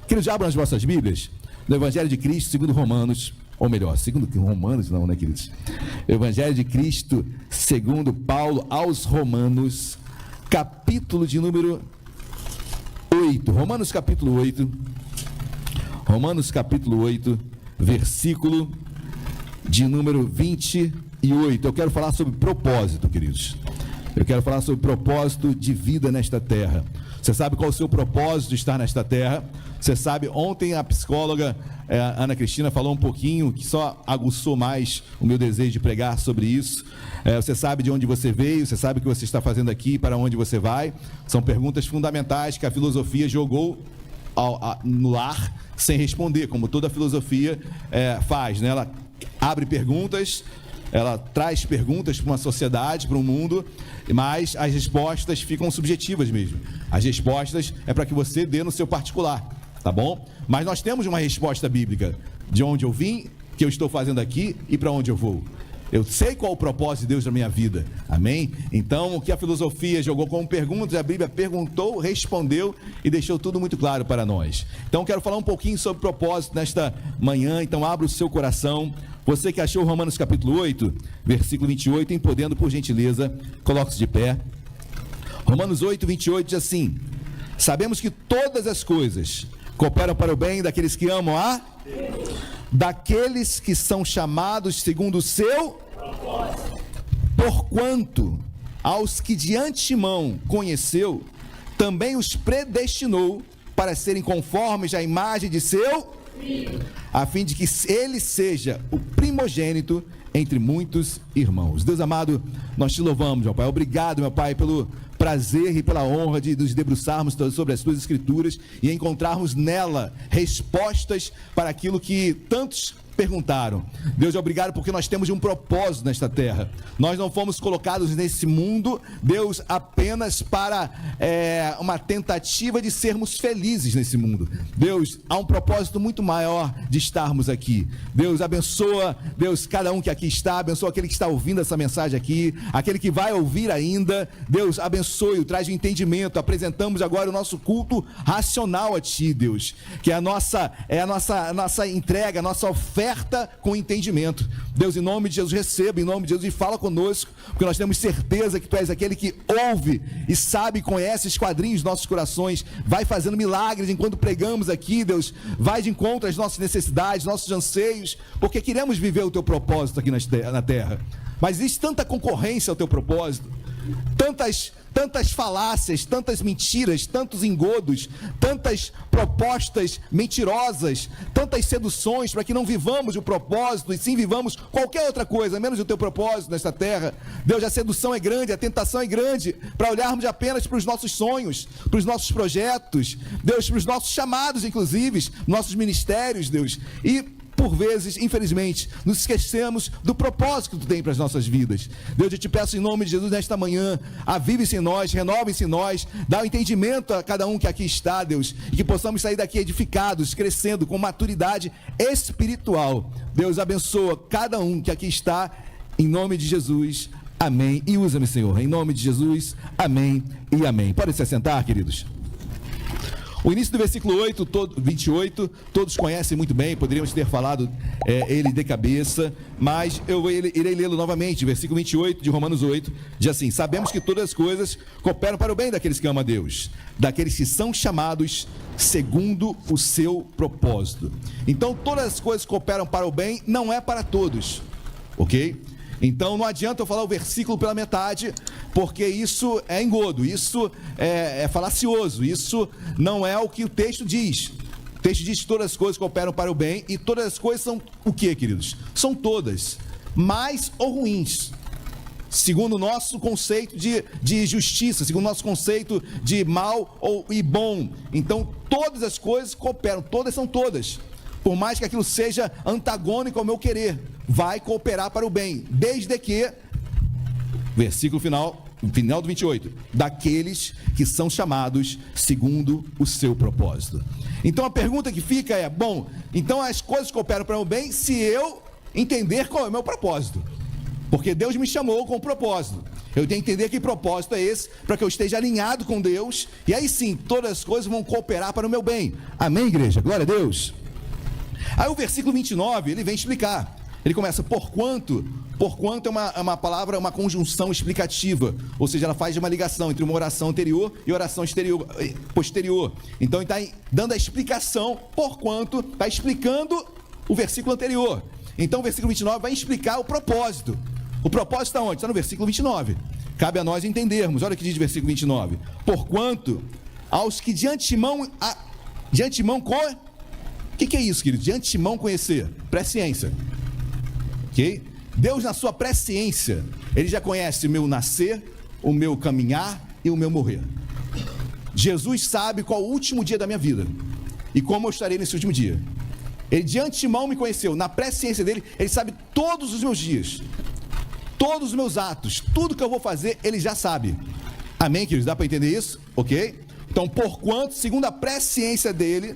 Queridos, abram as vossas Bíblias no Evangelho de Cristo segundo Romanos, ou melhor, segundo Romanos não, né, queridos? Evangelho de Cristo segundo Paulo aos Romanos, capítulo de número 8. Romanos capítulo 8, versículo de número 28. Eu quero falar sobre propósito, queridos. Eu quero falar sobre propósito de vida nesta terra. Você sabe qual é o seu propósito de estar nesta terra? Você sabe, ontem a psicóloga Ana Cristina falou um pouquinho, que só aguçou mais o meu desejo de pregar sobre isso. Você sabe de onde você veio, você sabe o que você está fazendo aqui, para onde você vai. São perguntas fundamentais que a filosofia jogou no ar sem responder, como toda filosofia faz, né? Ela abre perguntas, ela traz perguntas para uma sociedade, para um mundo, mas as respostas ficam subjetivas mesmo. As respostas é para que você dê no seu particular, tá bom? Mas nós temos uma resposta bíblica, de onde eu vim, que eu estou fazendo aqui e para onde eu vou. Eu sei qual o propósito de Deus na minha vida, amém? Então, o que a filosofia jogou como perguntas, a Bíblia perguntou, respondeu e deixou tudo muito claro para nós. Então, quero falar um pouquinho sobre propósito nesta manhã, então abra o seu coração. Você que achou Romanos capítulo 8, versículo 28, em podendo, por gentileza, coloque-se de pé. Romanos 8, 28 diz assim: sabemos que todas as coisas cooperam para o bem daqueles que amam a daqueles que são chamados segundo o seu propósito. Porquanto aos que de antemão conheceu, também os predestinou para serem conformes à imagem de seu filho, a fim de que ele seja o primogênito entre muitos irmãos. Deus amado, nós te louvamos, meu Pai. Obrigado, meu Pai, pelo prazer e pela honra de nos debruçarmos sobre as tuas escrituras e encontrarmos nela respostas para aquilo que tantos perguntaram. Deus, obrigado porque nós temos um propósito nesta terra. Nós não fomos colocados nesse mundo, Deus, apenas para uma tentativa de sermos felizes nesse mundo. Deus, há um propósito muito maior de estarmos aqui. Deus, abençoa, Deus, cada um que aqui está, abençoa aquele que está ouvindo essa mensagem aqui, aquele que vai ouvir ainda. Deus, abençoe, traz o entendimento. Apresentamos agora o nosso culto racional a Ti, Deus, que é a nossa entrega, a nossa oferta com entendimento. Deus, em nome de Jesus, receba, em nome de Jesus, e fala conosco, porque nós temos certeza que Tu és aquele que ouve e sabe, conhece, esquadrinha os nossos corações, vai fazendo milagres enquanto pregamos aqui, Deus, vai de encontro às nossas necessidades, nossos anseios, porque queremos viver o Teu propósito aqui na terra. Mas existe tanta concorrência ao Teu propósito, tantas falácias, tantas mentiras, tantos engodos, tantas propostas mentirosas, tantas seduções para que não vivamos o propósito e sim vivamos qualquer outra coisa, menos o Teu propósito nesta terra. Deus, a sedução é grande, a tentação é grande para olharmos apenas para os nossos sonhos, para os nossos projetos, Deus, para os nossos chamados, inclusive, nossos ministérios, Deus, e por vezes, infelizmente, nos esquecemos do propósito que Tu tem para as nossas vidas. Deus, eu te peço em nome de Jesus nesta manhã, avive-se em nós, renove-se em nós, dá o entendimento a cada um que aqui está, Deus, e que possamos sair daqui edificados, crescendo com maturidade espiritual. Deus, abençoa cada um que aqui está, em nome de Jesus, amém. E usa-me, Senhor, em nome de Jesus, amém e amém. Podem se assentar, queridos. O início do versículo 28, todos conhecem muito bem, poderíamos ter falado ele de cabeça, mas eu irei lê-lo novamente. Versículo 28 de Romanos 8, diz assim: sabemos que todas as coisas cooperam para o bem daqueles que amam a Deus, daqueles que são chamados segundo o seu propósito. Então, todas as coisas cooperam para o bem, não é para todos, ok? Então não adianta eu falar o versículo pela metade, porque isso é engodo, isso é falacioso, isso não é o que o texto diz. O texto diz que todas as coisas cooperam para o bem, e todas as coisas são o que, queridos? São todas, mais ou ruins, segundo o nosso conceito de justiça, segundo o nosso conceito de mal e bom. Então todas as coisas cooperam, todas são todas. Por mais que aquilo seja antagônico ao meu querer, vai cooperar para o bem, desde que, versículo final do 28, daqueles que são chamados segundo o seu propósito. Então a pergunta que fica é, bom, então as coisas cooperam para o bem se eu entender qual é o meu propósito, porque Deus me chamou com um propósito. Eu tenho que entender que propósito é esse, para que eu esteja alinhado com Deus, e aí sim, todas as coisas vão cooperar para o meu bem. Amém, igreja? Glória a Deus. Aí o versículo 29, ele vem explicar. Ele começa, porquanto é uma palavra, uma conjunção explicativa, ou seja, ela faz uma ligação entre uma oração anterior e oração posterior. Então ele está dando a explicação, porquanto, está explicando o versículo anterior. Então o versículo 29 vai explicar o propósito. O propósito está onde? Está no versículo 29. Cabe a nós entendermos. Olha o que diz o versículo 29. Porquanto, aos que de antemão o que é isso, querido? De antemão conhecer. Presciência. Ok? Deus, na sua presciência, Ele já conhece o meu nascer, o meu caminhar e o meu morrer. Jesus sabe qual o último dia da minha vida e como eu estarei nesse último dia. Ele de antemão me conheceu. Na presciência dele, Ele sabe todos os meus dias, todos os meus atos, tudo que eu vou fazer, Ele já sabe. Amém, queridos? Dá para entender isso? Ok? Então, porquanto, segundo a presciência dele,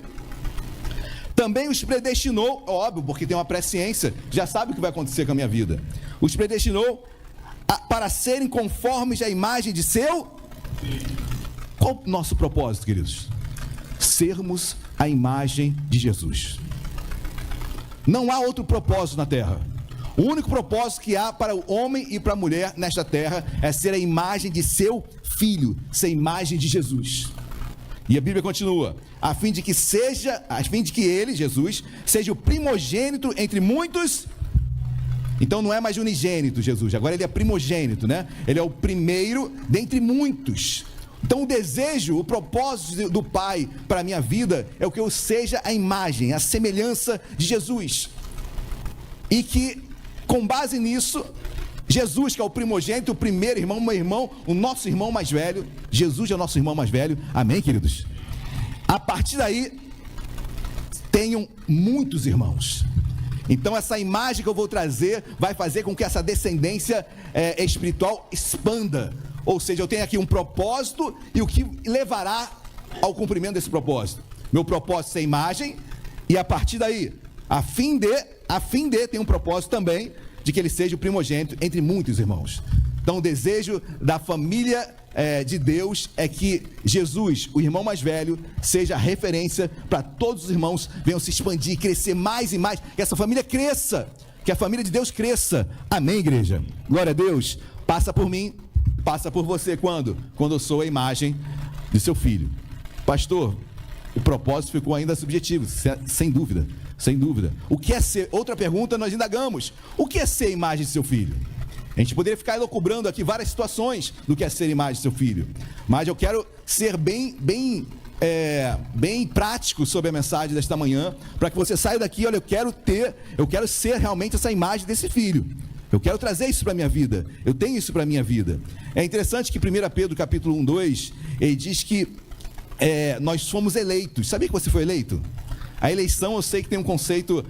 também os predestinou, óbvio, porque tem uma presciência, já sabe o que vai acontecer com a minha vida. Os predestinou para serem conformes à imagem de seu... Qual o nosso propósito, queridos? Sermos a imagem de Jesus. Não há outro propósito na terra. O único propósito que há para o homem e para a mulher nesta terra é ser a imagem de seu filho, ser a imagem de Jesus. E a Bíblia continua, a fim de que ele, Jesus, seja o primogênito entre muitos. Então não é mais unigênito Jesus, agora ele é primogênito, né? Ele é o primeiro dentre muitos. Então o desejo, o propósito do Pai para a minha vida é o que eu seja a imagem, a semelhança de Jesus. E que, com base nisso, Jesus, que é o primogênito, o primeiro irmão, meu irmão, o nosso irmão mais velho, Jesus é o nosso irmão mais velho, amém, queridos? A partir daí, tenham muitos irmãos. Então essa imagem que eu vou trazer vai fazer com que essa descendência espiritual expanda. Ou seja, eu tenho aqui um propósito e o que levará ao cumprimento desse propósito. Meu propósito é a imagem, e a partir daí, a fim de tem um propósito também de que ele seja o primogênito entre muitos irmãos. Então o desejo da família de Deus é que Jesus, o irmão mais velho, seja a referência para todos os irmãos, venham se expandir, crescer mais e mais, que essa família cresça, que a família de Deus cresça. Amém, igreja? Glória a Deus. Passa por mim, passa por você quando? Quando eu sou a imagem de seu filho. Pastor, o propósito ficou ainda subjetivo, sem dúvida. Sem dúvida. O que é ser? Outra pergunta nós indagamos. O que é ser a imagem de seu filho? A gente poderia ficar elucubrando aqui várias situações do que é ser a imagem de seu filho. Mas eu quero ser bem prático sobre a mensagem desta manhã, para que você saia daqui, olha, eu quero ser realmente essa imagem desse filho. Eu quero trazer isso para a minha vida. Eu tenho isso para a minha vida. É interessante que 1 Pedro capítulo 1, 2, ele diz que nós fomos eleitos. Sabia que você foi eleito? A eleição, eu sei que tem um conceito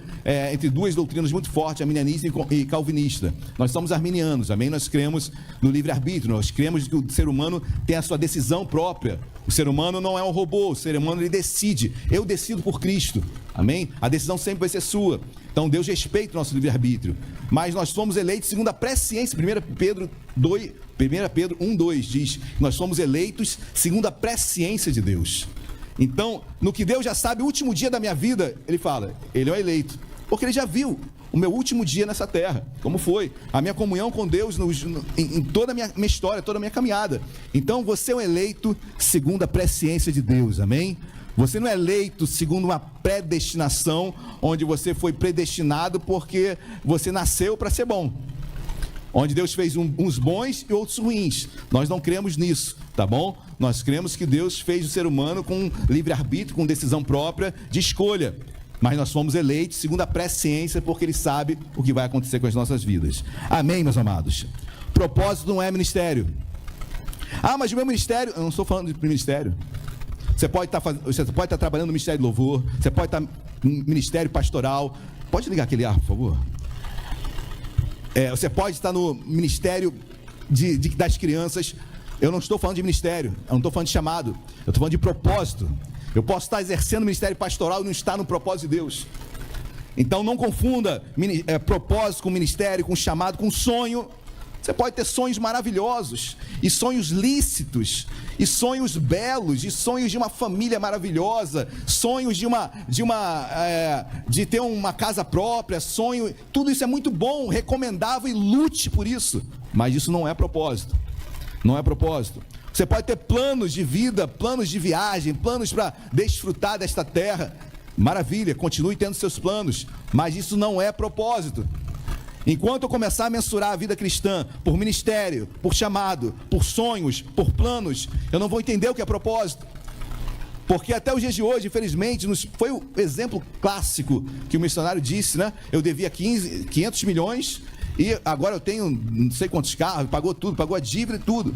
entre duas doutrinas muito forte, arminianista e calvinista. Nós somos arminianos, amém? Nós cremos no livre-arbítrio, nós cremos que o ser humano tem a sua decisão própria. O ser humano não é um robô, o ser humano ele decide. Eu decido por Cristo, amém? A decisão sempre vai ser sua. Então Deus respeita o nosso livre-arbítrio. Mas nós somos eleitos segundo a presciência. 1 Pedro 1, 2 diz que nós somos eleitos segundo a presciência de Deus. Então, no que Deus já sabe, o último dia da minha vida, ele fala, ele é o eleito, porque ele já viu o meu último dia nessa terra, como foi, a minha comunhão com Deus em toda a minha história, toda a minha caminhada. Então, você é um eleito segundo a presciência de Deus, amém? Você não é eleito segundo uma predestinação, onde você foi predestinado porque você nasceu para ser bom. Onde Deus fez uns bons e outros ruins. Nós não cremos nisso, tá bom? Nós cremos que Deus fez o ser humano com livre-arbítrio, com decisão própria de escolha. Mas nós fomos eleitos segundo a presciência, porque Ele sabe o que vai acontecer com as nossas vidas. Amém, meus amados? Propósito não é ministério. Ah, mas o meu ministério... Eu não estou falando de ministério. Você pode estar trabalhando no ministério de louvor, você pode estar no ministério pastoral. Pode ligar aquele ar, por favor? Você pode estar no ministério das crianças. Eu não estou falando de ministério, eu não estou falando de chamado, eu estou falando de propósito. Eu posso estar exercendo o ministério pastoral e não estar no propósito de Deus. Então não confunda propósito com ministério, com chamado, com sonho. Você pode ter sonhos maravilhosos, e sonhos lícitos, e sonhos belos, e sonhos de uma família maravilhosa, sonhos de ter uma casa própria, tudo isso é muito bom, recomendável, e lute por isso. Mas isso não é propósito. Não é propósito. Você pode ter planos de vida, planos de viagem, planos para desfrutar desta terra. Maravilha, continue tendo seus planos, mas isso não é propósito. Enquanto eu começar a mensurar a vida cristã por ministério, por chamado, por sonhos, por planos, eu não vou entender o que é propósito. Porque até os dias de hoje, infelizmente, foi o exemplo clássico que o missionário disse, né? Eu devia 500 milhões e agora eu tenho não sei quantos carros, pagou tudo, pagou a dívida e tudo.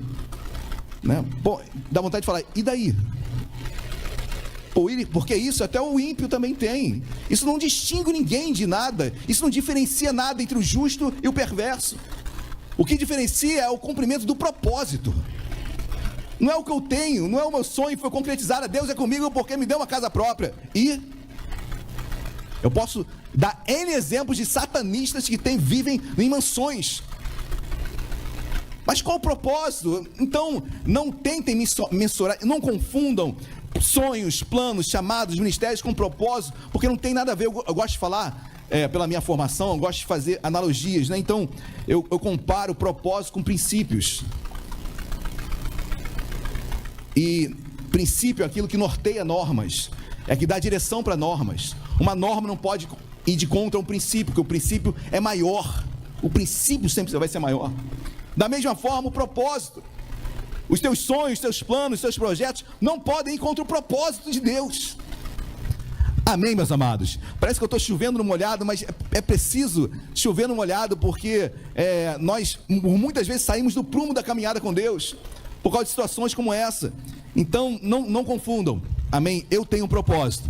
Né? Pô, dá vontade de falar, e daí? Porque isso até o ímpio também tem. Isso não distingue ninguém de nada. Isso não diferencia nada entre o justo e o perverso. O que diferencia é o cumprimento do propósito. Não é o que eu tenho, não é o meu sonho que foi concretizado. Deus é comigo porque me deu uma casa própria. E eu posso dar N exemplos de satanistas que vivem em mansões. Mas qual o propósito? Então, não tentem mensurar, não confundam sonhos, planos, chamados, ministérios com propósito, porque não tem nada a ver. Eu gosto de falar, pela minha formação, eu gosto de fazer analogias, né? Então, eu comparo propósito com princípios. E princípio é aquilo que norteia normas, é que dá direção para normas. Uma norma não pode ir de contra um princípio, porque o princípio é maior. O princípio sempre vai ser maior. Da mesma forma, o propósito. Os teus sonhos, os teus planos, os teus projetos não podem ir contra o propósito de Deus. Amém, meus amados? Parece que eu estou chovendo no molhado, mas é preciso chover no molhado, porque nós muitas vezes saímos do prumo da caminhada com Deus, por causa de situações como essa. Então, não confundam. Amém? Eu tenho um propósito.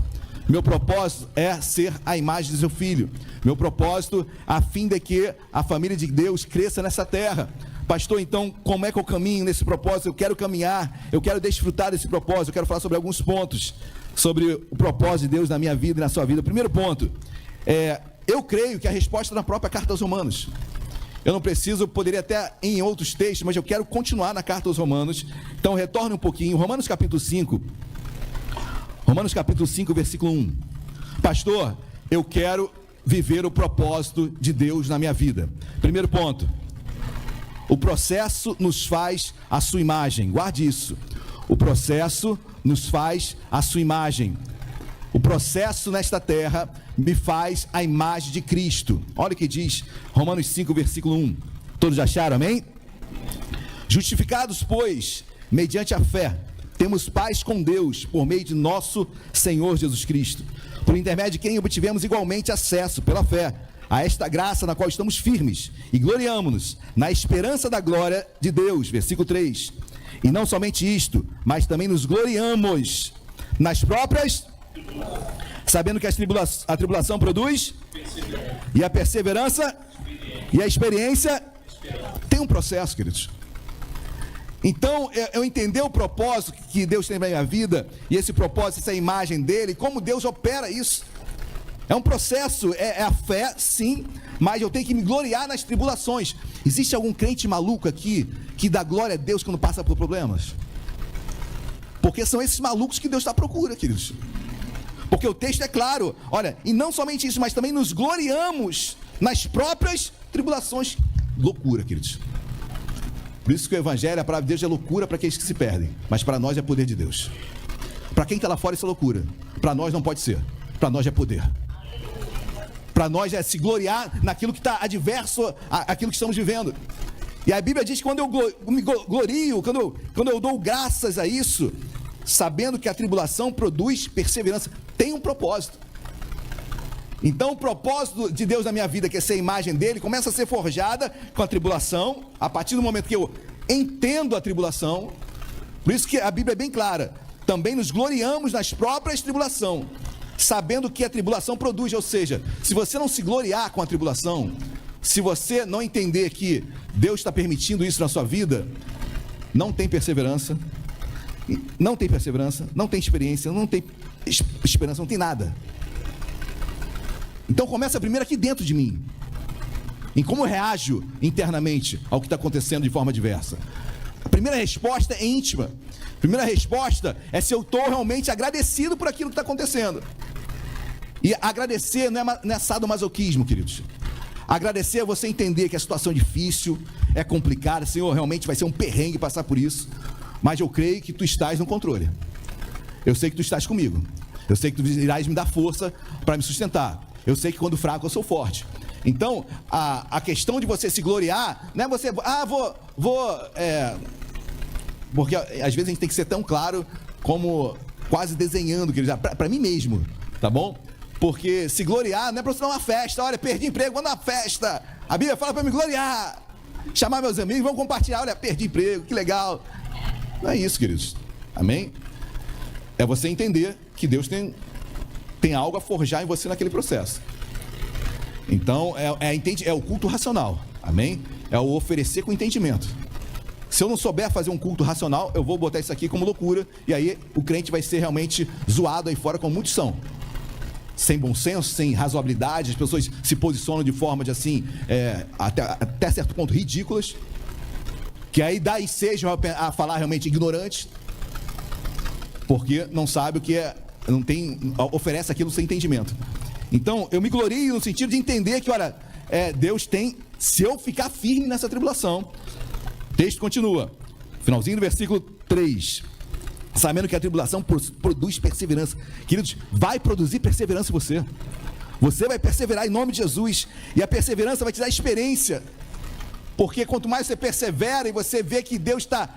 Meu propósito é ser a imagem do seu filho. Meu propósito a fim de que a família de Deus cresça nessa terra. Pastor, então, como é que eu caminho nesse propósito? Eu quero caminhar, eu quero desfrutar desse propósito. Eu quero falar sobre alguns pontos, sobre o propósito de Deus na minha vida e na sua vida. Primeiro ponto, eu creio que a resposta é na própria carta aos Romanos. Eu não preciso, eu poderia até ir em outros textos, mas eu quero continuar na carta aos Romanos. Então, retorne um pouquinho. Romanos capítulo 5, versículo 1. Pastor, eu quero viver o propósito de Deus na minha vida. Primeiro ponto. O processo nos faz a sua imagem. Guarde isso. O processo nos faz a sua imagem. O processo nesta terra me faz a imagem de Cristo. Olha o que diz Romanos 5, versículo 1. Todos acharam, amém? Justificados, pois, mediante a fé, temos paz com Deus por meio de nosso Senhor Jesus Cristo, por intermédio de quem obtivemos igualmente acesso pela fé a esta graça na qual estamos firmes e gloriamo-nos na esperança da glória de Deus. Versículo 3. E não somente isto, mas também nos gloriamos nas próprias, sabendo que a tribulação produz, e a perseverança, e a experiência. Tem um processo, queridos. Então, eu entender o propósito que Deus tem na minha vida, e esse propósito, essa imagem dele, como Deus opera isso. É um processo, é a fé, sim, mas eu tenho que me gloriar nas tribulações. Existe algum crente maluco aqui que dá glória a Deus quando passa por problemas? Porque são esses malucos que Deus está à procura, queridos. Porque o texto é claro, olha, e não somente isso, mas também nos gloriamos nas próprias tribulações. Loucura, queridos. Por isso que o evangelho, a palavra de Deus é loucura para aqueles que se perdem, mas para nós é poder de Deus. Para quem está lá fora isso é loucura, para nós não pode ser, para nós é poder. Para nós é se gloriar naquilo que está adverso àquilo que estamos vivendo. E a Bíblia diz que quando eu me glorio, quando eu dou graças a isso, sabendo que a tribulação produz perseverança, tem um propósito. Então o propósito de Deus na minha vida, que é ser a imagem dele, começa a ser forjada com a tribulação, a partir do momento que eu entendo a tribulação. Por isso que a Bíblia é bem clara, também nos gloriamos nas próprias tribulações, sabendo que a tribulação produz. Ou seja, se você não se gloriar com a tribulação, se você não entender que Deus está permitindo isso na sua vida, não tem perseverança, não tem experiência, não tem esperança, não tem nada. Então começa primeiro aqui dentro de mim. em como eu reajo internamente ao que está acontecendo de forma diversa. A primeira resposta é íntima. A primeira resposta é se eu estou realmente agradecido por aquilo que está acontecendo. E agradecer não é sadomasoquismo, queridos. Agradecer é você entender que a situação é difícil, é complicada, Senhor, realmente vai ser um perrengue passar por isso, mas eu creio que Tu estás no controle. Eu sei que Tu estás comigo. Eu sei que Tu irás me dar força para me sustentar. Eu sei que quando fraco eu sou forte. Então, a questão de você se gloriar, não é você, porque às vezes a gente tem que ser tão claro como quase desenhando, queridos, para mim mesmo, tá bom? Porque se gloriar não é para você dar uma festa. Olha, perdi emprego, vamos dar uma festa. A Bíblia fala para me gloriar. Chamar meus amigos, vamos compartilhar. Olha, perdi emprego, que legal. Não é isso, queridos. Amém? É você entender que Deus tem algo a forjar em você naquele processo. Então, é o culto racional. Amém? É o oferecer com entendimento. Se eu não souber fazer um culto racional, eu vou botar isso aqui como loucura. E aí o crente vai ser realmente zoado aí fora, como muitos são. Sem bom senso, sem razoabilidade, as pessoas se posicionam de forma de assim, até certo ponto ridículas, que aí daí sejam a falar realmente ignorantes, porque não sabe o que é, oferece aquilo sem entendimento. Então, eu me glorio no sentido de entender que, olha, Deus tem, se eu ficar firme nessa tribulação. O texto continua, finalzinho do versículo 3. Sabendo que a tribulação produz perseverança. Queridos, vai produzir perseverança em você. Você vai perseverar em nome de Jesus. E a perseverança vai te dar experiência. Porque quanto mais você persevera e você vê que Deus está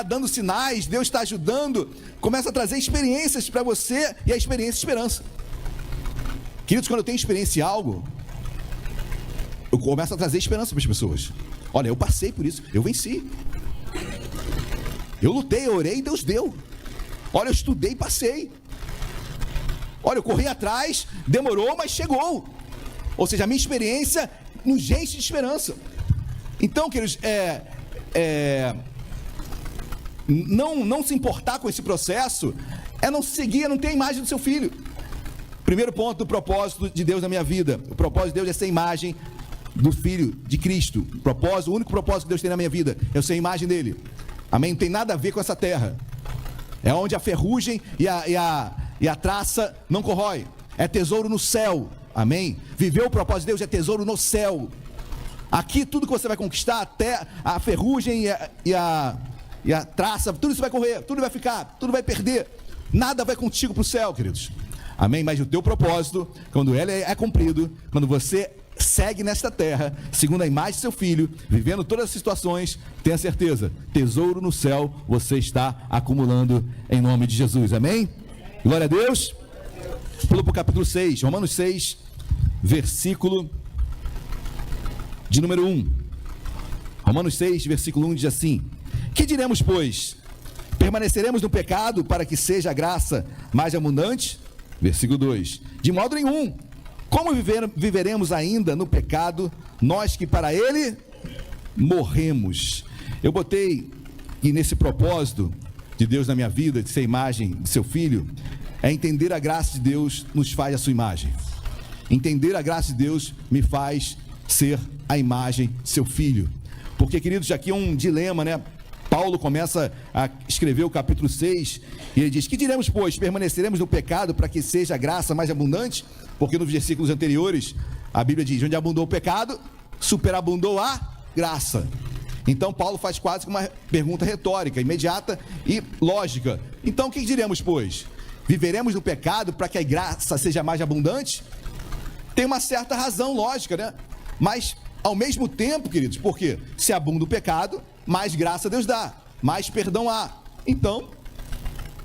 dando sinais, Deus está ajudando, começa a trazer experiências para você, e a experiência é esperança. Queridos, quando eu tenho experiência em algo, eu começo a trazer esperança para as pessoas. Olha, eu passei por isso, eu venci. Eu lutei, eu orei e Deus deu. Olha, eu estudei e passei. Olha, eu corri atrás, demorou, mas chegou. Ou seja, a minha experiência nos enche de esperança. Então, queridos, não se importar com esse processo é não seguir, não ter a imagem do seu filho. Primeiro ponto do propósito de Deus na minha vida. O propósito de Deus é ser a imagem do Filho de Cristo. O único propósito que Deus tem na minha vida é ser a imagem dele. Amém? Não tem nada a ver com essa terra. É onde a ferrugem e a traça não corrói. É tesouro no céu. Amém? Viver o propósito de Deus é tesouro no céu. Aqui tudo que você vai conquistar, até a ferrugem e a traça, tudo isso vai correr, tudo vai ficar, tudo vai perder. Nada vai contigo para o céu, queridos. Amém? Mas o teu propósito, quando ele é cumprido, quando você segue nesta terra, segundo a imagem do seu filho, vivendo todas as situações, tenha certeza, tesouro no céu você está acumulando em nome de Jesus, amém? Glória a Deus. Pula para o capítulo 6, Romanos 6, versículo de número 1. Romanos 6, versículo 1 diz assim: que diremos, pois? Permaneceremos no pecado para que seja a graça mais abundante? Versículo 2: de modo nenhum. Como viveremos ainda no pecado, nós que para ele morremos? Eu botei, e nesse propósito de Deus na minha vida, de ser imagem de seu filho, é entender a graça de Deus nos faz a sua imagem. Entender a graça de Deus me faz ser a imagem de seu filho. Porque, queridos, aqui é um dilema, né? Paulo começa a escrever o capítulo 6 e ele diz: que diremos, pois? Permaneceremos no pecado para que seja a graça mais abundante? Porque nos versículos anteriores a Bíblia diz: onde abundou o pecado, superabundou a graça. Então Paulo faz quase que uma pergunta retórica, imediata e lógica. Então o que diremos, pois? Viveremos no pecado para que a graça seja mais abundante? Tem uma certa razão lógica, né? Mas ao mesmo tempo, queridos, porque se abunda o pecado, mais graça Deus dá, mais perdão há. Então,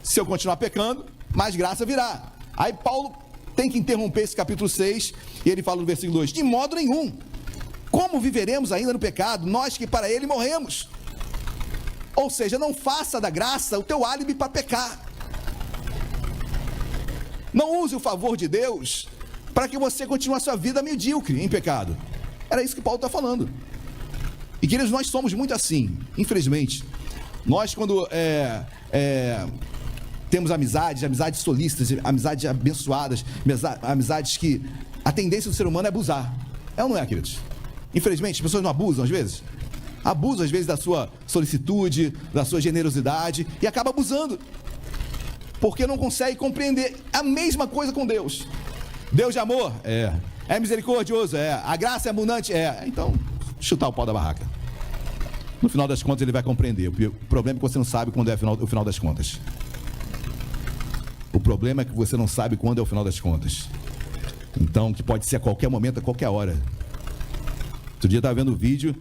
se eu continuar pecando, mais graça virá. Aí Paulo tem que interromper esse capítulo 6 e ele fala no versículo 2: de modo nenhum. Como viveremos ainda no pecado, nós que para ele morremos? Ou seja, não faça da graça o teu álibi para pecar. Não use o favor de Deus para que você continue a sua vida medíocre em pecado. Era isso que Paulo está falando. E queridos, nós somos muito assim, infelizmente. Nós, quando temos amizades solícitas, amizades abençoadas, amizades que a tendência do ser humano é abusar. É ou não é, queridos? Infelizmente, as pessoas não abusam às vezes? Abusam às vezes da sua solicitude, da sua generosidade e acaba abusando. Porque não consegue compreender. A mesma coisa com Deus. Deus de amor? É. É misericordioso? É. A graça é abundante? É. Então, chutar o pau da barraca. No final das contas ele vai compreender. O problema é que você não sabe quando é o final das contas. O problema é que você não sabe quando é o final das contas. Então, que pode ser a qualquer momento, a qualquer hora. Outro dia eu estava vendo o vídeo,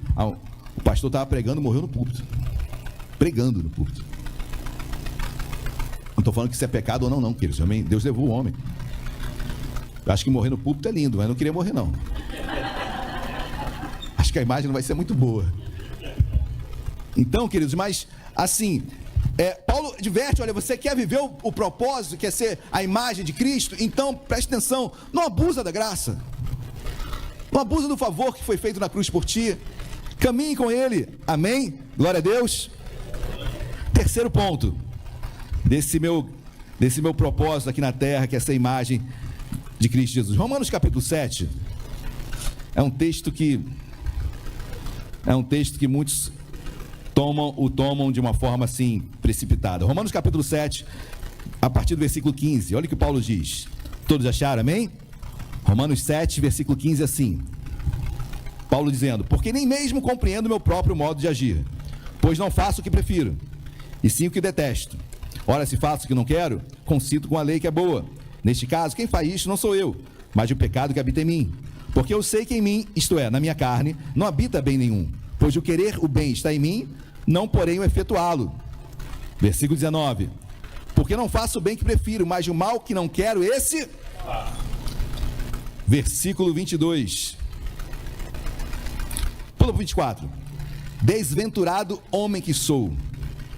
o pastor estava pregando e morreu no púlpito. Pregando no púlpito. Não estou falando que isso é pecado ou não, queridos. Deus levou o homem. Eu acho que morrer no púlpito é lindo, mas eu não queria morrer, não. Acho que a imagem não vai ser muito boa. Então, queridos, mas assim, Paulo adverte, olha, você quer viver o propósito, quer ser a imagem de Cristo? Então, preste atenção, não abusa da graça. Não abusa do favor que foi feito na cruz por ti. Caminhe com Ele, amém? Glória a Deus. Terceiro ponto desse meu propósito aqui na terra, que é essa imagem de Cristo Jesus. Romanos capítulo 7 é um texto que muitos tomam de uma forma assim precipitada. Romanos capítulo 7, a partir do versículo 15, olha o que Paulo diz. Todos acharam, amém? Romanos 7, versículo 15, assim. Paulo dizendo: porque nem mesmo compreendo meu próprio modo de agir, pois não faço o que prefiro, e sim o que detesto. Ora, se faço o que não quero, consinto com a lei que é boa. Neste caso, quem faz isto não sou eu, mas o pecado que habita em mim. Porque eu sei que em mim, isto é, na minha carne, não habita bem nenhum, pois o querer o bem está em mim, não porém o efetuá-lo. Versículo 19. Porque não faço o bem que prefiro, mas o mal que não quero, esse... Versículo 22. Pula para o 24. Desventurado homem que sou,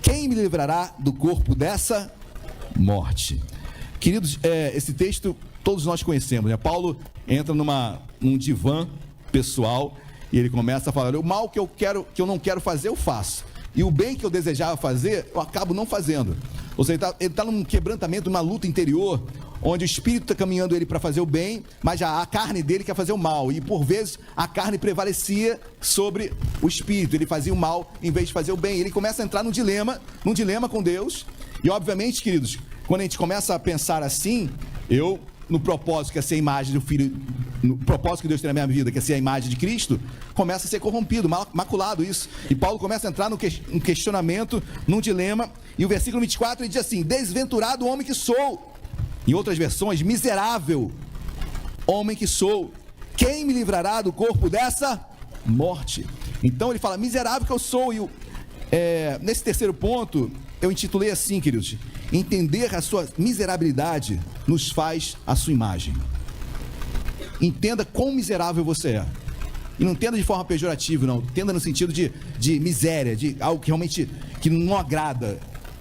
quem me livrará do corpo dessa morte? Queridos, esse texto todos nós conhecemos, né? Paulo entra num divã pessoal e ele começa a falar: o mal que eu não quero fazer, eu faço. E o bem que eu desejava fazer, eu acabo não fazendo. Ou seja, ele está num quebrantamento, numa luta interior, onde o Espírito está caminhando ele para fazer o bem, mas a carne dele quer fazer o mal. E por vezes a carne prevalecia sobre o Espírito. Ele fazia o mal em vez de fazer o bem. Ele começa a entrar num dilema com Deus. E obviamente, queridos, quando a gente começa a pensar assim, no propósito que é ser a imagem do Filho, no propósito que Deus tem na minha vida, que é ser a imagem de Cristo, começa a ser corrompido, maculado isso. E Paulo começa a entrar num questionamento, num dilema, e o versículo 24 ele diz assim: desventurado homem que sou. Em outras versões, miserável homem que sou, quem me livrará do corpo dessa morte? Então ele fala, miserável que eu sou. E nesse terceiro ponto, eu intitulei assim, queridos: entender a sua miserabilidade nos faz a sua imagem. Entenda quão miserável você é. E não entenda de forma pejorativa, não. Entenda no sentido de miséria, de algo que realmente que não agrada.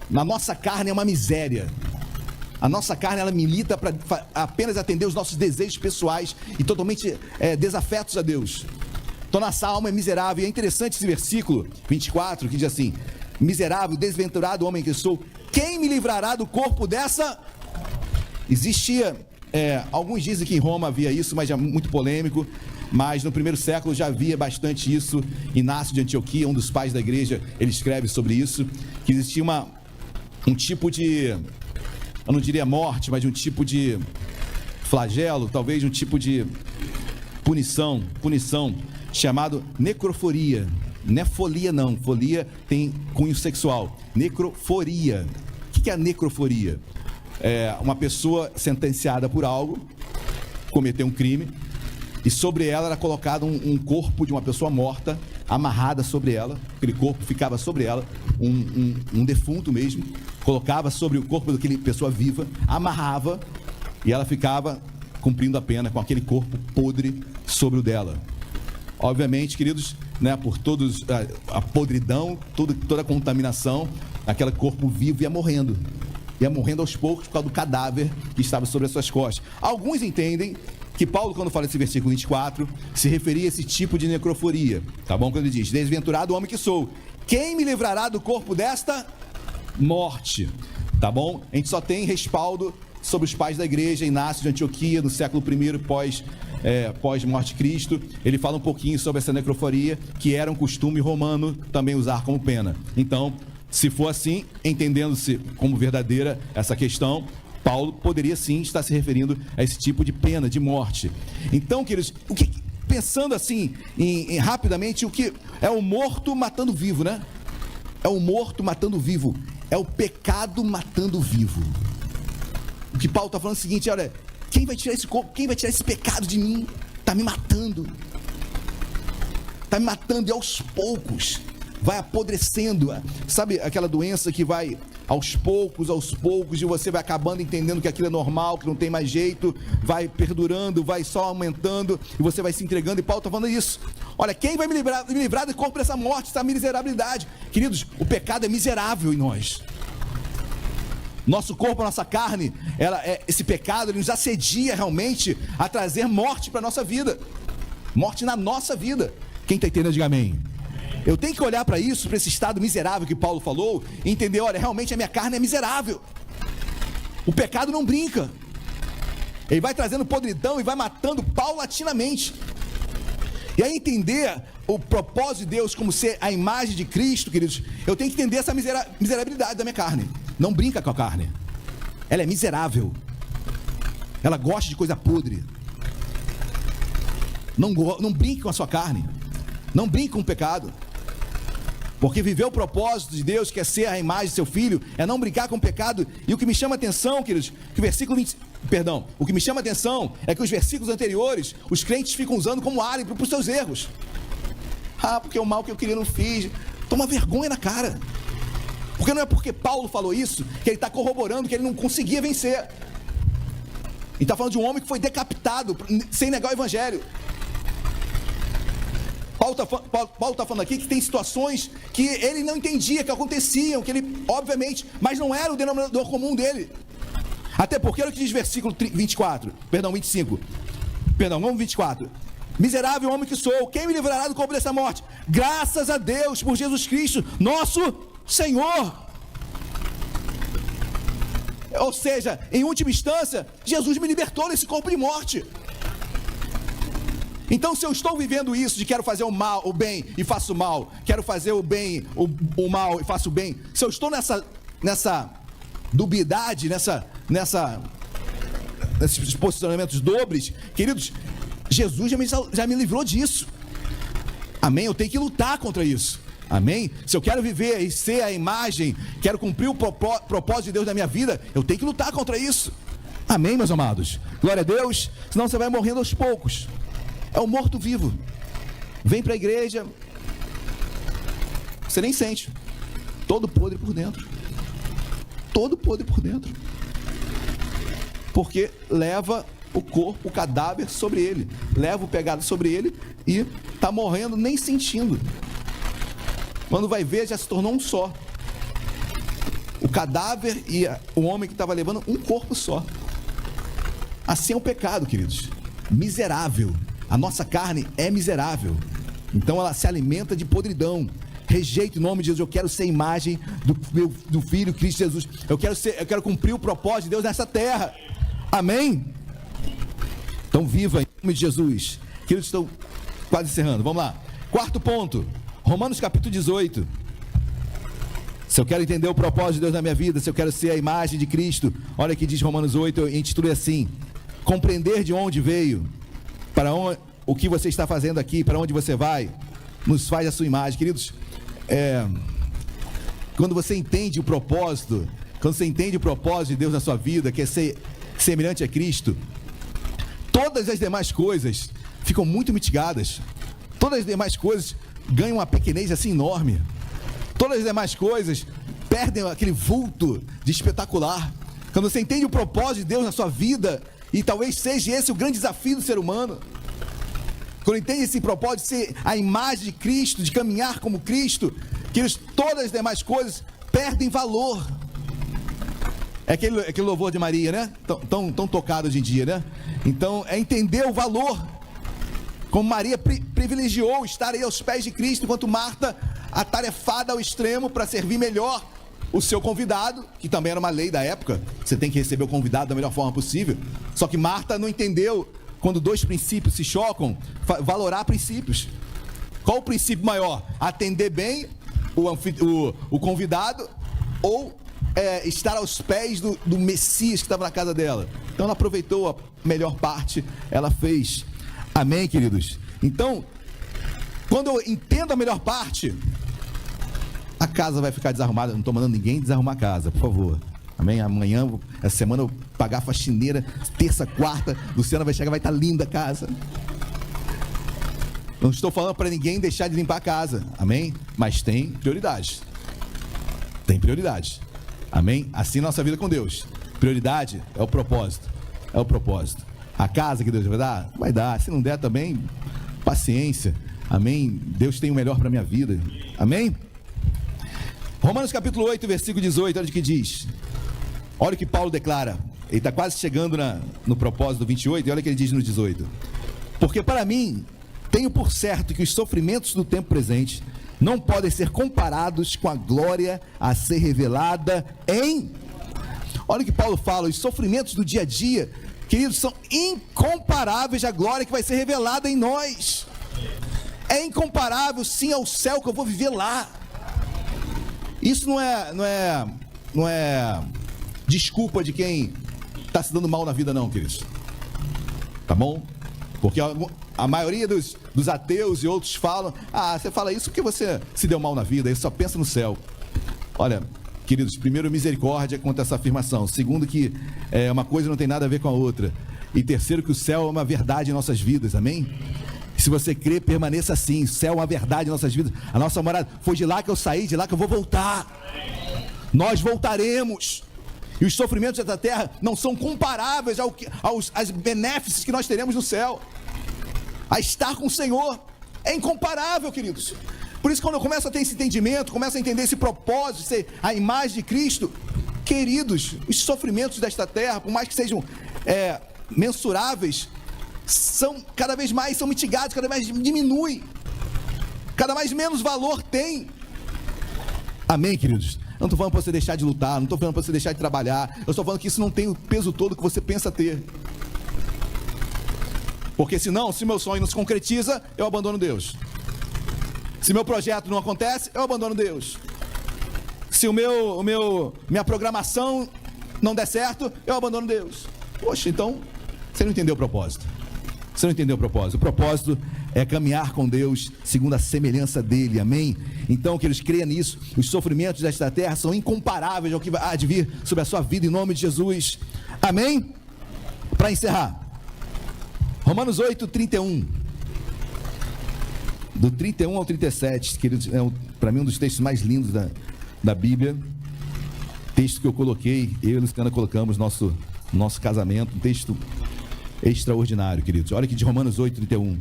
Na nossa carne é uma miséria. A nossa carne, ela milita para apenas atender os nossos desejos pessoais e totalmente desafetos a Deus. Então nossa alma é miserável. E é interessante esse versículo 24, que diz assim: miserável, desventurado homem que sou, quem me livrará do corpo dessa? Existia, alguns dizem que em Roma havia isso, mas é muito polêmico. Mas no primeiro século já havia bastante isso. Inácio de Antioquia, um dos pais da igreja, ele escreve sobre isso, que existia um tipo de, eu não diria morte, mas de um tipo de flagelo, talvez um tipo de punição, chamado necroforia. Não é folia não, folia tem cunho sexual. Necroforia. O que é a necroforia? É uma pessoa sentenciada por algo, cometeu um crime, e sobre ela era colocado um corpo de uma pessoa morta, amarrada sobre ela. Aquele corpo ficava sobre ela, um defunto mesmo, colocava sobre o corpo daquela pessoa viva, amarrava, e ela ficava cumprindo a pena com aquele corpo podre sobre o dela. Obviamente, queridos, né, por todos a podridão, toda a contaminação, aquele corpo vivo ia morrendo aos poucos por causa do cadáver que estava sobre as suas costas. Alguns entendem que Paulo, quando fala esse versículo 24, se referia a esse tipo de necroforia, tá bom? Quando ele diz, desventurado homem que sou, quem me livrará do corpo desta morte? Tá bom? A gente só tem respaldo sobre os pais da igreja, Inácio de Antioquia, no século I pós-morte de Cristo. Ele fala um pouquinho sobre essa necrofaria, que era um costume romano também usar como pena. Então, se for assim, entendendo-se como verdadeira essa questão, Paulo poderia sim estar se referindo a esse tipo de pena, de morte. Então, queridos, pensando assim, rapidamente, o que é o morto matando o vivo, né? É o morto matando o vivo. É o pecado matando o vivo. O que Paulo está falando é o seguinte: olha, quem vai tirar esse corpo, quem vai tirar esse pecado de mim? Está me matando. Está me matando e aos poucos vai apodrecendo. Sabe aquela doença que vai aos poucos, e você vai acabando entendendo que aquilo é normal, que não tem mais jeito, vai perdurando, vai só aumentando, e você vai se entregando, e Paulo está falando isso. Olha, quem vai me livrar do corpo dessa morte, dessa miserabilidade? Queridos, o pecado é miserável em nós. Nosso corpo, a nossa carne, esse pecado, ele nos assedia realmente a trazer morte para a nossa vida. Morte na nossa vida. Quem está entendendo, diga amém. Eu tenho que olhar para isso, para esse estado miserável que Paulo falou, e entender, olha, realmente a minha carne é miserável. O pecado não brinca. Ele vai trazendo podridão e vai matando paulatinamente. E aí entender o propósito de Deus como ser a imagem de Cristo, queridos, eu tenho que entender essa miserabilidade da minha carne. Não brinca com a carne. Ela é miserável. Ela gosta de coisa podre. Não brinque com a sua carne. Não brinque com o pecado. Porque viver o propósito de Deus, que é ser a imagem de seu filho, é não brincar com o pecado. E o que me chama a atenção, queridos, que o que me chama a atenção é que os versículos anteriores, os crentes ficam usando como álibi para os seus erros. Porque o mal que eu queria não fiz. Toma vergonha na cara. Porque não é porque Paulo falou isso que ele está corroborando que ele não conseguia vencer. Ele está falando de um homem que foi decapitado sem negar o evangelho. Paulo está falando aqui que tem situações que ele não entendia, que aconteciam, que ele, obviamente, mas não era o denominador comum dele. Até porque, olha o que diz versículo 25. Vamos 24. Miserável homem que sou, quem me livrará do corpo dessa morte? Graças a Deus por Jesus Cristo, nosso Senhor. Ou seja, em última instância, Jesus me libertou desse corpo de morte. Então, se eu estou vivendo isso de quero fazer o bem e faço o mal, quero fazer o bem, o mal e faço o bem, se eu estou nessa dubiedade, nesses posicionamentos dobres, queridos, Jesus já me livrou disso. Amém? Eu tenho que lutar contra isso. Amém? Se eu quero viver e ser a imagem, quero cumprir o propósito de Deus na minha vida, eu tenho que lutar contra isso. Amém, meus amados? Glória a Deus, senão você vai morrendo aos poucos. É o morto-vivo. Vem para a igreja, você nem sente. Todo podre por dentro. Todo podre por dentro. Porque leva o corpo, o cadáver sobre ele. Leva o pecado sobre ele e está morrendo nem sentindo. Quando vai ver, já se tornou um só. O cadáver e o homem que estava levando um corpo só. Assim é o pecado, queridos. Miserável. A nossa carne é miserável. Então ela se alimenta de podridão. Rejeito o nome de Jesus. Eu quero ser imagem do Filho Cristo Jesus. Eu quero cumprir o propósito de Deus nessa terra. Amém? Então viva em nome de Jesus. Queridos, estão quase encerrando. Vamos lá. Quarto ponto. Romanos capítulo 18. Se eu quero entender o propósito de Deus na minha vida, se eu quero ser a imagem de Cristo, olha que diz Romanos 8, eu intitulei assim: compreender de onde veio, para onde, o que você está fazendo aqui, para onde você vai, nos faz a sua imagem. Queridos, quando você entende o propósito, de Deus na sua vida, que é ser semelhante a Cristo, todas as demais coisas ficam muito mitigadas. Todas as demais coisas ganham uma pequenez assim enorme. Todas as demais coisas perdem aquele vulto de espetacular. Quando você entende o propósito de Deus na sua vida, e talvez seja esse o grande desafio do ser humano, quando entende esse propósito de ser a imagem de Cristo, de caminhar como Cristo, que todas as demais coisas perdem valor. É aquele louvor de Maria, né? Tão tocado hoje em dia, né? Então, é entender o valor. Como Maria privilegiou estar aí aos pés de Cristo, enquanto Marta, atarefada ao extremo para servir melhor, o seu convidado, que também era uma lei da época, você tem que receber o convidado da melhor forma possível. Só que Marta não entendeu, quando dois princípios se chocam, valorar princípios. Qual o princípio maior? Atender bem o convidado ou estar aos pés do Messias que estava na casa dela? Então ela aproveitou a melhor parte, ela fez. Amém, queridos? Então, quando eu entendo a melhor parte, a casa vai ficar desarrumada. Eu não estou mandando ninguém desarrumar a casa, por favor. Amém? Amanhã, essa semana, eu vou pagar a faxineira. Terça, quarta, Luciana vai chegar, vai estar linda a casa. Não estou falando para ninguém deixar de limpar a casa. Amém? Mas tem prioridade. Tem prioridade. Amém? Assim nossa vida com Deus. Prioridade é o propósito. É o propósito. A casa que Deus vai dar? Vai dar. Se não der também, paciência. Amém? Deus tem o melhor para a minha vida. Amém? Romanos capítulo 8, versículo 18, olha o que diz. Olha o que Paulo declara. Ele está quase chegando no propósito do 28, e olha o que ele diz no 18. Porque para mim, tenho por certo que os sofrimentos do tempo presente não podem ser comparados com a glória a ser revelada em... Olha o que Paulo fala, os sofrimentos do dia a dia, queridos, são incomparáveis à glória que vai ser revelada em nós. É incomparável, sim, ao céu que eu vou viver lá. Isso não é desculpa de quem está se dando mal na vida, não, queridos. Tá bom? Porque a maioria dos ateus e outros falam: você fala isso porque você se deu mal na vida, aí só pensa no céu. Olha, queridos, primeiro, misericórdia quanto a essa afirmação. Segundo, que uma coisa não tem nada a ver com a outra. E terceiro, que o céu é uma verdade em nossas vidas, amém? Se você crê, permaneça assim. O céu é uma verdade em nossas vidas. A nossa morada, foi de lá que eu saí, de lá que eu vou voltar. Nós voltaremos. E os sofrimentos dessa terra não são comparáveis aos benéficos que nós teremos no céu. A estar com o Senhor é incomparável, queridos. Por isso, quando eu começo a ter esse entendimento, começo a entender esse propósito, ser a imagem de Cristo, queridos, os sofrimentos desta terra, por mais que sejam mensuráveis, são cada vez mais são mitigados, cada vez mais diminui, cada vez menos valor tem. Amém, queridos? Eu não estou falando para você deixar de lutar, não estou falando para você deixar de trabalhar, eu estou falando que isso não tem o peso todo que você pensa ter. Porque senão, se meu sonho não se concretiza, eu abandono Deus. Se meu projeto não acontece, eu abandono Deus. Se minha programação não der certo, eu abandono Deus. Poxa, então, você não entendeu o propósito. Você não entendeu o propósito. O propósito é caminhar com Deus segundo a semelhança dele, amém? Então, que eles creiam nisso. Os sofrimentos desta terra são incomparáveis ao que há de vir sobre a sua vida, em nome de Jesus, amém? Para encerrar, Romanos 8, 31. Do 31 ao 37, queridos, para mim um dos textos mais lindos da Bíblia. Texto que eu coloquei, eu e a Luciana colocamos nosso casamento, um texto extraordinário, queridos. Olha aqui de Romanos 8, 31.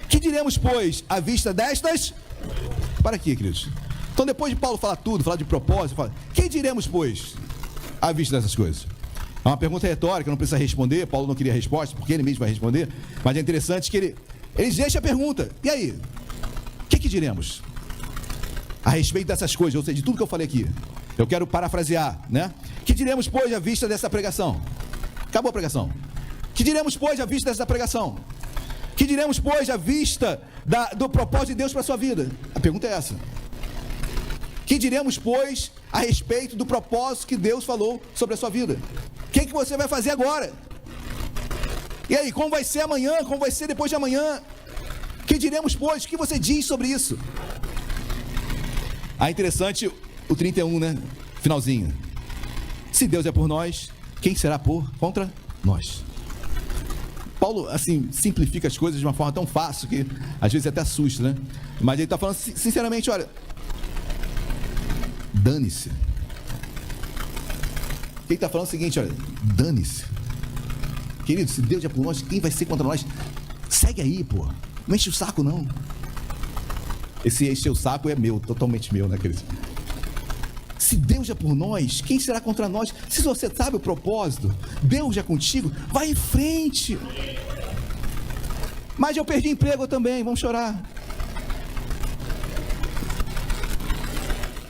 Que diremos, pois, à vista destas... Para aqui, queridos. Então, depois de Paulo falar tudo, falar de propósito, fala: que diremos, pois, à vista dessas coisas? É uma pergunta retórica, não precisa responder. Paulo não queria resposta, porque ele mesmo vai responder. Mas é interessante que ele deixa a pergunta. E aí? O que diremos a respeito dessas coisas, ou seja, de tudo que eu falei aqui? Eu quero parafrasear, né? Que diremos, pois, à vista dessa pregação? Acabou a pregação. Que diremos, pois, à vista dessa pregação? Que diremos, pois, à vista do propósito de Deus para a sua vida? A pergunta é essa. Que diremos, pois, a respeito do propósito que Deus falou sobre a sua vida? O que você vai fazer agora? E aí, como vai ser amanhã? Como vai ser depois de amanhã? Que diremos, pois? O que você diz sobre isso? Interessante o 31, né? Finalzinho. Se Deus é por nós, quem será contra nós? Paulo, assim, simplifica as coisas de uma forma tão fácil que às vezes até assusta, né? Mas ele está falando sinceramente, olha, dane-se. Ele está falando o seguinte, olha, dane-se. Querido, se Deus é por nós, quem vai ser contra nós? Segue aí, pô. Não enche o saco, não. Esse encher o saco é meu, totalmente meu, né, querido? Se Deus é por nós, quem será contra nós? Se você sabe o propósito, Deus é contigo, vai em frente. Mas eu perdi emprego também, vamos chorar.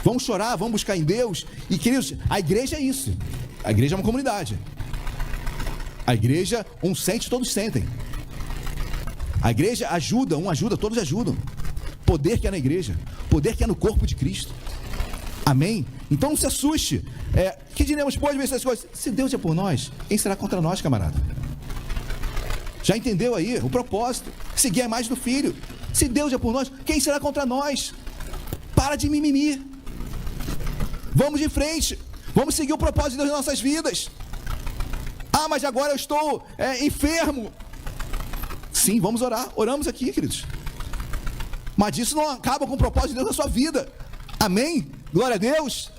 Vamos chorar, vamos buscar em Deus. E, queridos, a igreja é isso. A igreja é uma comunidade. A igreja, um sente, todos sentem. A igreja ajuda, um ajuda, todos ajudam. Poder que é na igreja, poder que é no corpo de Cristo. Amém? Então não se assuste. Que diremos, pode ver essas coisas? Se Deus é por nós, quem será contra nós, camarada? Já entendeu aí o propósito? Seguir a imagem do Filho. Se Deus é por nós, quem será contra nós? Para de mimimi. Vamos de frente. Vamos seguir o propósito de Deus nas nossas vidas. Ah, mas agora eu estou enfermo. Sim, vamos orar. Oramos aqui, queridos. Mas isso não acaba com o propósito de Deus na sua vida. Amém? Glória a Deus.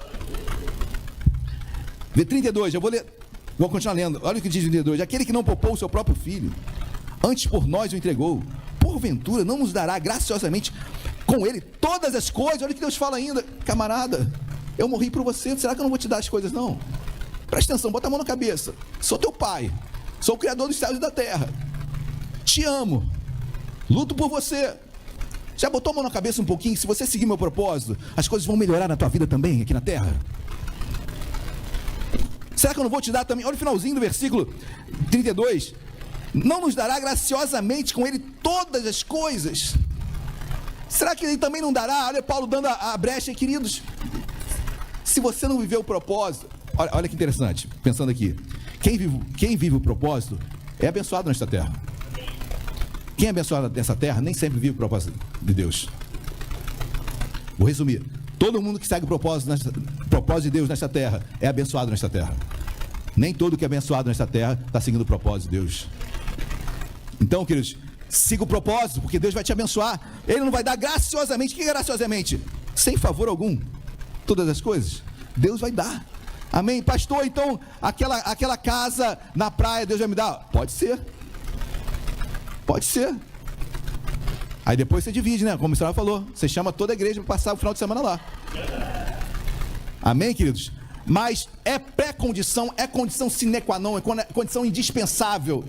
Vê 32, eu vou continuar lendo. Olha o que diz 32. Aquele que não poupou o seu próprio filho, antes por nós o entregou, porventura não nos dará graciosamente com ele todas as coisas? Olha o que Deus fala ainda. Camarada, eu morri por você, será que eu não vou te dar as coisas não? Presta atenção, bota a mão na cabeça. Sou teu pai, sou o criador dos céus e da terra, te amo, luto por você. Já botou a mão na cabeça um pouquinho? Se você seguir meu propósito, as coisas vão melhorar na tua vida também, aqui na terra. Será que eu não vou te dar também? Olha o finalzinho do versículo 32. Não nos dará graciosamente com ele todas as coisas? Será que ele também não dará? Olha Paulo dando a brecha, queridos. Se você não viver o propósito, olha que interessante, pensando aqui. Quem vive o propósito é abençoado nesta terra. Quem é abençoado nessa terra nem sempre vive o propósito de Deus. Vou resumir. Todo mundo que segue o propósito de Deus nesta terra é abençoado nesta terra. Nem todo que é abençoado nesta terra está seguindo o propósito de Deus. Então, queridos, siga o propósito, porque Deus vai te abençoar. Ele não vai dar graciosamente. O que é graciosamente? Sem favor algum. Todas as coisas, Deus vai dar. Amém? Pastor, então, aquela casa na praia, Deus vai me dar? Pode ser. Pode ser. Aí depois você divide, né? Como o senhor falou. Você chama toda a igreja para passar o final de semana lá. Amém, queridos? Mas é pré-condição, é condição sine qua non, é condição indispensável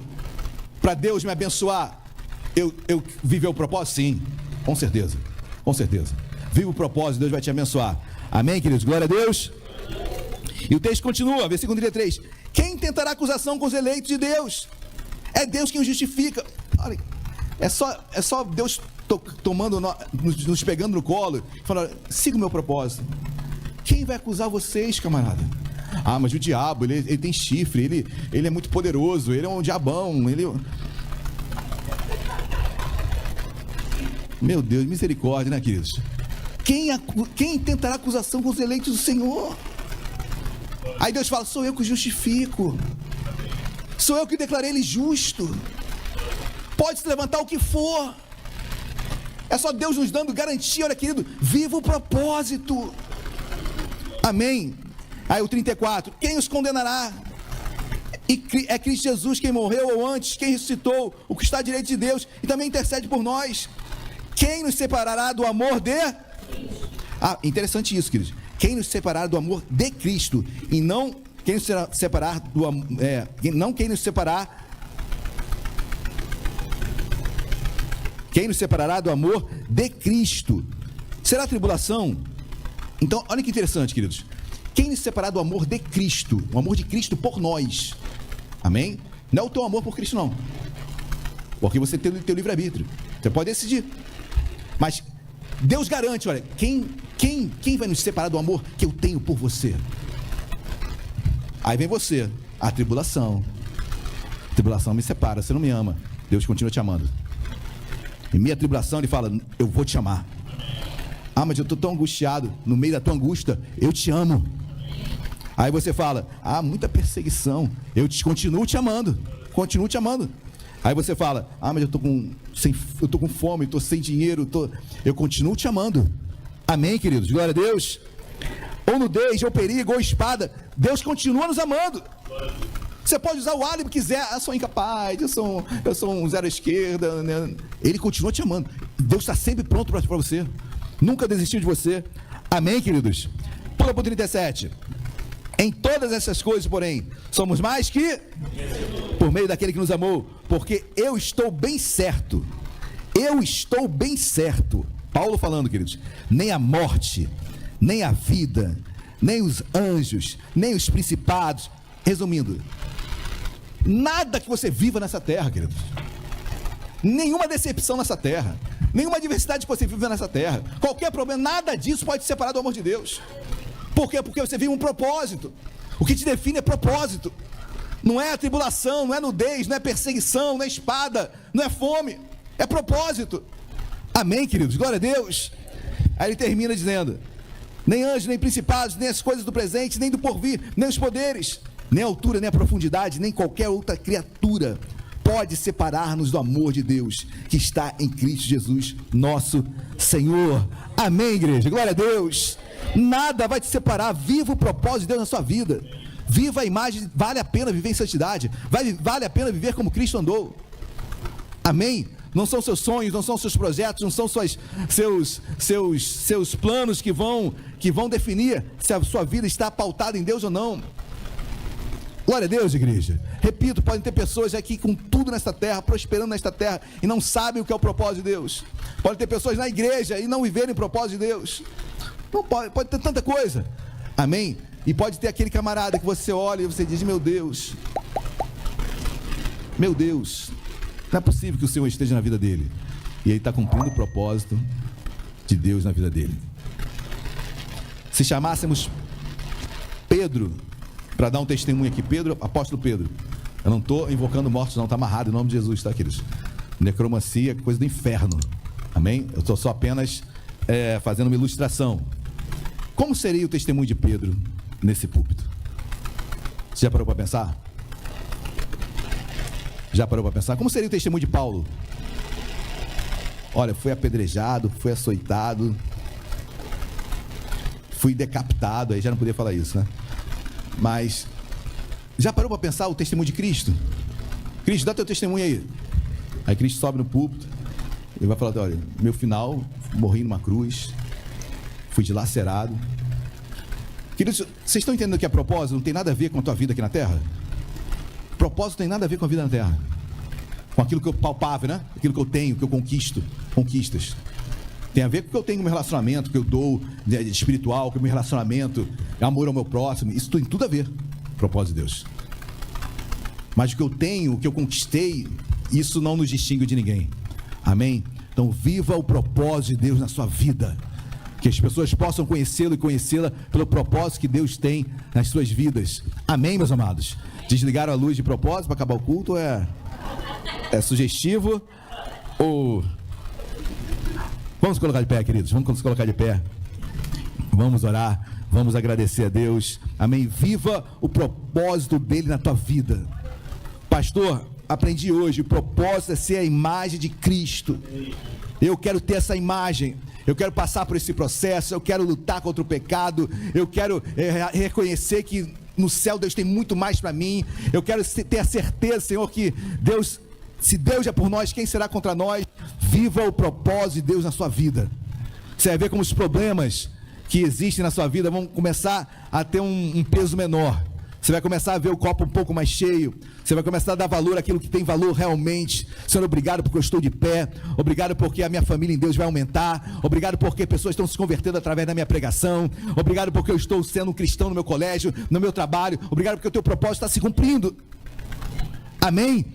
para Deus me abençoar. Eu viver o propósito? Sim, com certeza. Com certeza. Viva o propósito, Deus vai te abençoar. Amém, queridos? Glória a Deus. E o texto continua, versículo 33. Quem tentará acusação com os eleitos de Deus? É Deus quem o justifica. Olha, é só Deus nos pegando no colo e falando, siga o meu propósito. Quem vai acusar vocês, camarada? Ah, mas o diabo, ele tem chifre, ele é muito poderoso, ele é um diabão, Meu Deus, misericórdia, né, queridos? Quem tentará acusação com os eleitos do Senhor? Aí Deus fala, sou eu que o justifico. Sou eu que declarei ele justo. Pode se levantar o que for. É só Deus nos dando garantia, olha, querido, viva o propósito. Amém. Aí o 34, quem os condenará? E é Cristo Jesus quem morreu, ou antes, quem ressuscitou, o que está à direita de Deus, e também intercede por nós. Quem nos separará do amor de... Ah, interessante isso, queridos. Quem nos separar do amor de Cristo, e não quem nos separar do amor... não quem nos separar... Quem nos separará do amor de Cristo? Será tribulação? Então, olha que interessante, queridos. Quem nos separar do amor de Cristo? O amor de Cristo por nós. Amém? Não é o teu amor por Cristo, não. Porque você tem o teu livre-arbítrio. Você pode decidir. Mas Deus garante, olha, quem vai nos separar do amor que eu tenho por você? Aí vem você, a tribulação. A tribulação me separa, você não me ama. Deus continua te amando. Em meia tribulação ele fala, eu vou te amar. Ah, mas eu estou tão angustiado. No meio da tua angústia, eu te amo. Aí você fala, muita perseguição. Eu continuo te amando. Continuo te amando. Aí você fala, mas eu estou com fome, estou sem dinheiro. Eu continuo te amando. Amém, queridos? Glória a Deus. Ou nudez, ou perigo, ou espada. Deus continua nos amando. Você pode usar o álibi que quiser. Eu sou incapaz, eu sou um zero à esquerda, né? Ele continua te amando. Deus está sempre pronto para você. Nunca desistiu de você. Amém, queridos? Pula para o 37. Em todas essas coisas, porém, somos mais que por meio daquele que nos amou. Porque eu estou bem certo. Eu estou bem certo. Paulo falando, queridos. Nem a morte, nem a vida, nem os anjos, nem os principados. Resumindo, nada que você viva nessa terra, queridos, nenhuma decepção nessa terra, nenhuma adversidade que você vive nessa terra, qualquer problema, nada disso pode te separar do amor de Deus. Por quê? Porque você vive um propósito. O que te define é propósito. Não é a tribulação, não é nudez, não é perseguição, não é espada, não é fome, é propósito. Amém, queridos? Glória a Deus. Aí ele termina dizendo: nem anjos, nem principados, nem as coisas do presente, nem do porvir, nem os poderes, nem a altura, nem a profundidade, nem qualquer outra criatura pode separar-nos do amor de Deus que está em Cristo Jesus, nosso Senhor. Amém, igreja? Glória a Deus. Nada vai te separar. Viva o propósito de Deus na sua vida. Viva a imagem. Vale a pena viver em santidade. Vale a pena viver como Cristo andou. Amém? Não são seus sonhos, não são seus projetos, não são seus planos que vão definir se a sua vida está pautada em Deus ou não. Glória a Deus, igreja. Repito, podem ter pessoas aqui com tudo nesta terra, prosperando nesta terra, e não sabem o que é o propósito de Deus. Podem ter pessoas na igreja e não viverem o propósito de Deus. Não pode ter tanta coisa. Amém? E pode ter aquele camarada que você olha e você diz: meu Deus, não é possível que o Senhor esteja na vida dele. E ele está cumprindo o propósito de Deus na vida dele. Se chamássemos Pedro para dar um testemunho aqui, Pedro, apóstolo Pedro, eu não estou invocando mortos não, está amarrado em nome de Jesus, tá, queridos? Necromancia é coisa do inferno. Amém? Eu estou só apenas fazendo uma ilustração. Como seria o testemunho de Pedro nesse púlpito? Você já parou para pensar? Como seria o testemunho de Paulo? Olha, fui apedrejado, fui açoitado, fui decapitado. Aí já não podia falar isso, né? Mas já parou para pensar o testemunho de Cristo? Cristo, dá teu testemunho aí. Aí Cristo sobe no púlpito e vai falar: olha, meu final, morri numa cruz, fui dilacerado. Queridos, vocês estão entendendo que a propósito não tem nada a ver com a tua vida aqui na terra? Propósito tem nada a ver com a vida na terra, com aquilo que eu palpável, né? Aquilo que eu tenho, que eu conquistas. Tem a ver com o que eu tenho no meu relacionamento, que eu dou de espiritual, que o meu relacionamento é amor ao meu próximo. Isso tem tudo a ver, propósito de Deus. Mas o que eu tenho, o que eu conquistei, isso não nos distingue de ninguém. Amém? Então viva o propósito de Deus na sua vida. Que as pessoas possam conhecê-lo e conhecê-la pelo propósito que Deus tem nas suas vidas. Amém, meus amados? Desligaram a luz de propósito para acabar o culto? É sugestivo? Ou... Vamos colocar de pé, queridos. Vamos colocar de pé. Vamos orar. Vamos agradecer a Deus. Amém? Viva o propósito dele na tua vida. Pastor, aprendi hoje. O propósito é ser a imagem de Cristo. Eu quero ter essa imagem. Eu quero passar por esse processo. Eu quero lutar contra o pecado. Eu quero reconhecer que no céu Deus tem muito mais para mim. Eu quero ter a certeza, Senhor, que Deus, se Deus é por nós, quem será contra nós? Viva o propósito de Deus na sua vida. Você vai ver como os problemas que existem na sua vida vão começar a ter um peso menor. Você vai começar a ver o copo um pouco mais cheio. Você vai começar a dar valor àquilo que tem valor realmente. Senhor, obrigado porque eu estou de pé. Obrigado porque a minha família em Deus vai aumentar. Obrigado porque pessoas estão se convertendo através da minha pregação. Obrigado porque eu estou sendo um cristão no meu colégio, no meu trabalho. Obrigado porque o teu propósito está se cumprindo. Amém?